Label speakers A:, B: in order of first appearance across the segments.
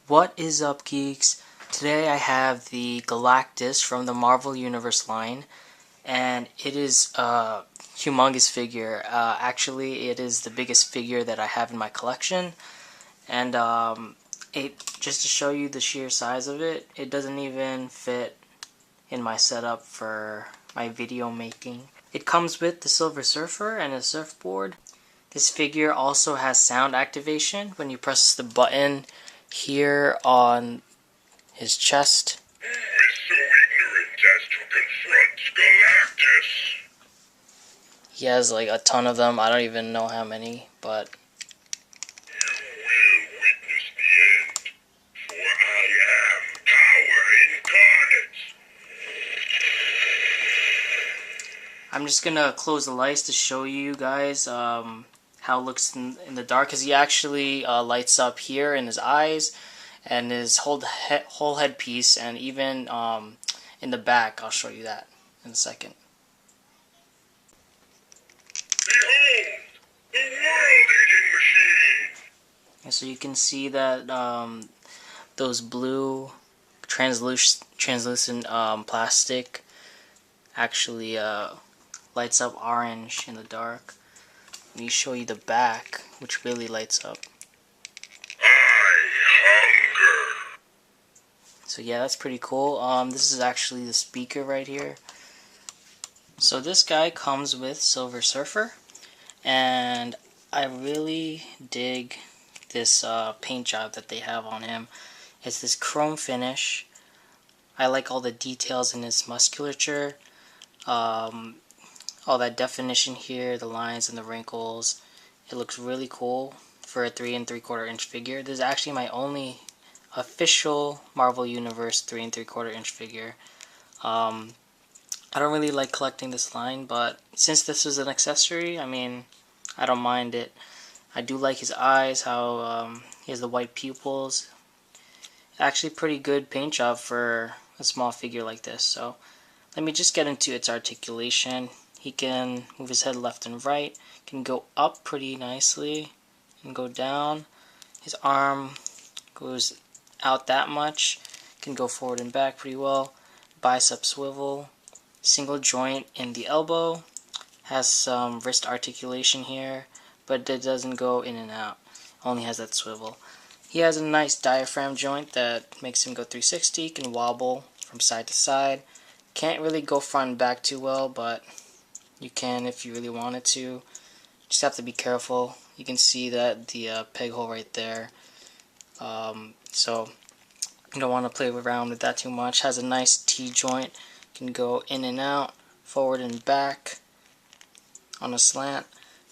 A: What is up, geeks? Today I have the Galactus from the Marvel Universe line, and it is a humongous figure. Actually, it is the biggest figure that I have in my collection, and just to show you the sheer size of it, it doesn't even fit in my setup for my video making. It comes with the Silver Surfer and a surfboard. This figure also has sound activation when you press the button here on his chest.
B: Who is so ignorant as to confront Galactus?
A: He has like a ton of them. I don't even know how many, but
B: You will witness the end, for I am power incarnate.
A: I'm just gonna close the lights to show you guys how it looks in the dark, because he actually lights up here in his eyes and his whole headpiece, and even in the back. I'll show you that in a second.
B: Behold, the world-eating machine!
A: And so you can see that those blue translucent plastic actually lights up orange in the dark. Let me show you the back, which really lights up.
B: I hunger.
A: So yeah, that's pretty cool. This is actually the speaker right here. So this guy comes with Silver Surfer, and I really dig this paint job that they have on him. It's this chrome finish. I like all the details in his musculature. All that definition here, the lines and the wrinkles. It looks really cool for a 3 3/4 inch figure. This is actually my only official Marvel Universe 3 3/4 inch figure. I don't really like collecting this line, but since this is an accessory, I mean, I don't mind it. I do like his eyes, how he has the white pupils. Actually pretty good paint job for a small figure like this. So let me just get into its articulation. He can move his head left and right, can go up pretty nicely, and go down. His arm goes out that much, can go forward and back pretty well. Bicep swivel, single joint in the elbow, has some wrist articulation here, but it doesn't go in and out, only has that swivel. He has a nice diaphragm joint that makes him go 360, can wobble from side to side. Can't really go front and back too well, but you can if you really wanted to. Just have to be careful. You can see that the peg hole right there. So you don't want to play around with that too much. Has a nice T-joint. Can go in and out, forward and back on a slant.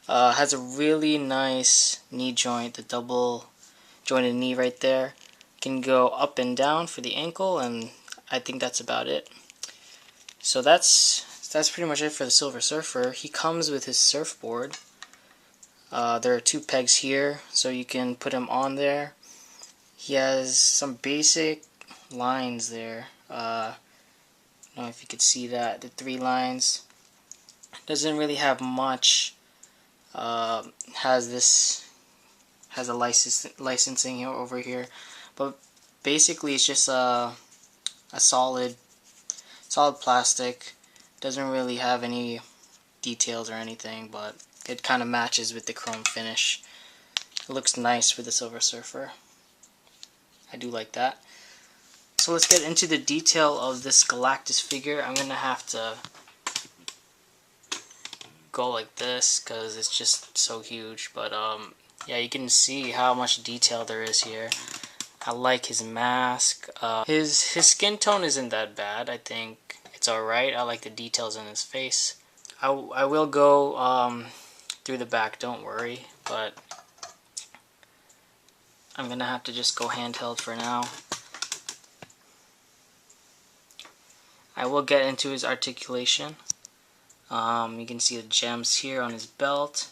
A: Has a really nice knee joint, the double jointed knee right there. Can go up and down for the ankle, and I think that's about it. So that's pretty much it for the Silver Surfer. He comes with his surfboard. There are 2 pegs here, so you can put him on there. He has some basic lines there. I don't know if you could see that, the 3 lines. Doesn't really have much. Has a licensing here over here, but basically it's just a solid plastic. Doesn't really have any details or anything, but it kind of matches with the chrome finish. It looks nice for the Silver Surfer. I do like that. So let's get into the detail of this Galactus figure. I'm gonna have to go like this because it's just so huge, but yeah, you can see how much detail there is here. I like his mask. His skin tone isn't that bad. I think it's alright. I like the details in his face. I will go through the back, don't worry, but I'm gonna have to just go handheld for now. I will get into his articulation. You can see the gems here on his belt.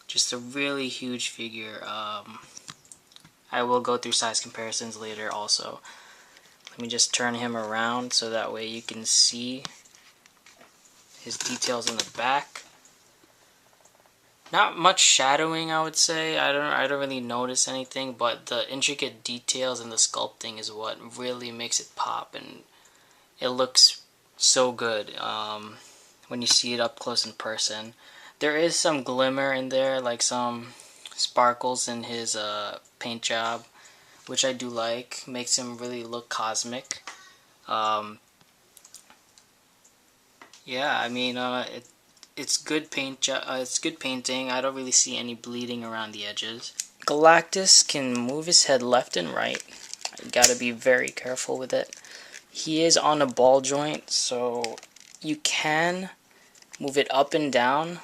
A: Just a really huge figure. I will go through size comparisons later also. Let me just turn him around so that way you can see his details in the back. Not much shadowing, I would say. I don't really notice anything, but the intricate details and the sculpting is what really makes it pop, and it looks so good when you see it up close in person. There is some glimmer in there, like some sparkles in his paint job, which I do like. Makes him really look cosmic. Um, yeah, I mean, it's good it's good painting. I don't really see any bleeding around the edges. Galactus can move his head left and right. You gotta be very careful with it. He is on a ball joint, so you can move it up and down.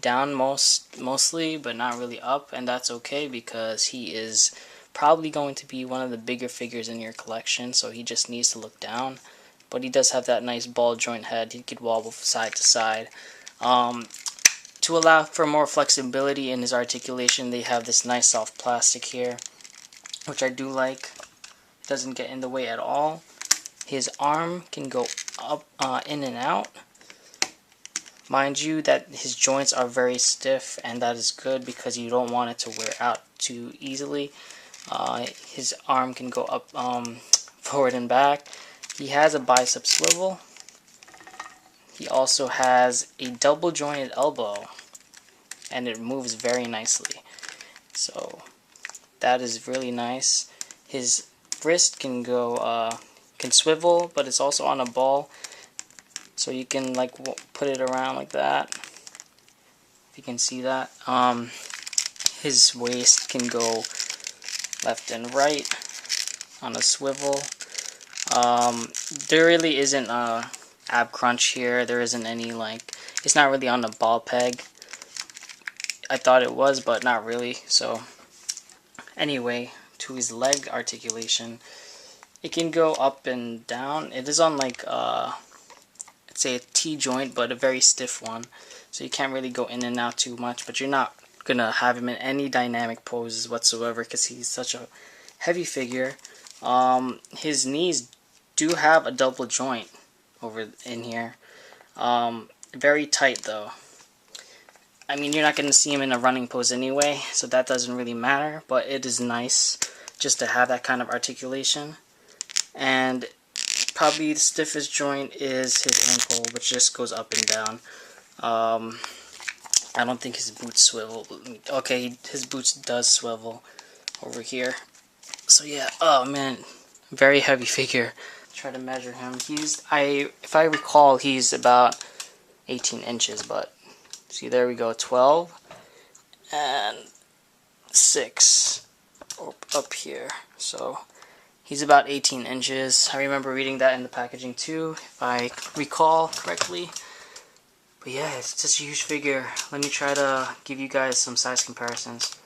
A: Down mostly, but not really up, and that's okay because he is probably going to be one of the bigger figures in your collection, so he just needs to look down. But he does have that nice ball joint head. He could wobble side to side. To allow for more flexibility in his articulation, they have this nice soft plastic here, which I do like. It doesn't get in the way at all. His arm can go up, in and out. Mind you that his joints are very stiff, and that is good because you don't want it to wear out too easily. His arm can go up, forward and back. He has a bicep swivel. He also has a double jointed elbow, and it moves very nicely. So that is really nice. His wrist can go, can swivel, but it's also on a ball. So you can like put it around like that. If you can see that. His waist can go left and right on a swivel. There really isn't a ab crunch here. There isn't any like, it's not really on a ball peg. I thought it was, but not really. So anyway, to his leg articulation, it can go up and down. It is on like say a T joint, but a very stiff one, so you can't really go in and out too much, but you're not gonna have him in any dynamic poses whatsoever because he's such a heavy figure. His knees do have a double joint over in here, very tight though. I mean, you're not gonna see him in a running pose anyway, so that doesn't really matter, but it is nice just to have that kind of articulation. And probably the stiffest joint is his ankle, which just goes up and down. I don't think his boots swivel. Okay, his boots does swivel over here. So yeah, oh man, very heavy figure. Try to measure him. If I recall, he's about 18 inches, but see, there we go, 12 and 6 up here. So he's about 18 inches. I remember reading that in the packaging too, if I recall correctly. But yeah, it's just a huge figure. Let me try to give you guys some size comparisons.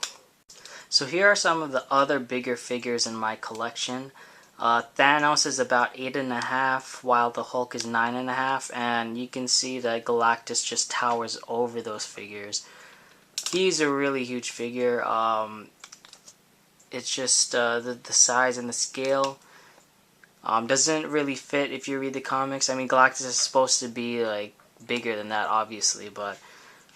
A: So here are some of the other bigger figures in my collection. Thanos is about 8.5, while the Hulk is 9.5, and you can see that Galactus just towers over those figures. He's a really huge figure. It's just the size and the scale doesn't really fit if you read the comics. I mean, Galactus is supposed to be like bigger than that, obviously, but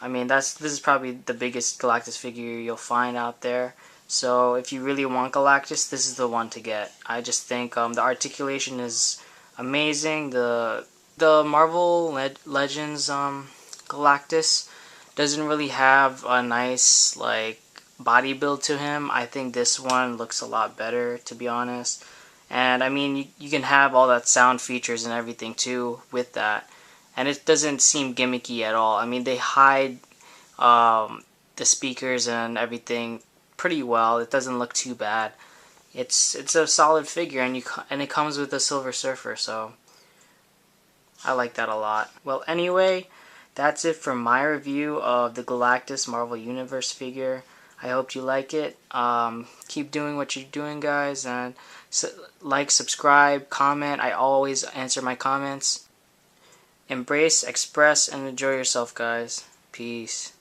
A: I mean this is probably the biggest Galactus figure you'll find out there. So if you really want Galactus, this is the one to get. I just think the articulation is amazing. The Marvel Legends Galactus doesn't really have a nice like body build to him. I think this one looks a lot better, to be honest. And I mean, you can have all that sound features and everything too with that, and it doesn't seem gimmicky at all. I mean, they hide the speakers and everything pretty well. It doesn't look too bad. It's a solid figure, and it comes with a Silver Surfer, so I like that a lot. Well, anyway, that's it for my review of the Galactus Marvel Universe figure. I hope you like it. Keep doing what you're doing, guys, and like, subscribe, comment. I always answer my comments. Embrace, express, and enjoy yourself, guys. Peace.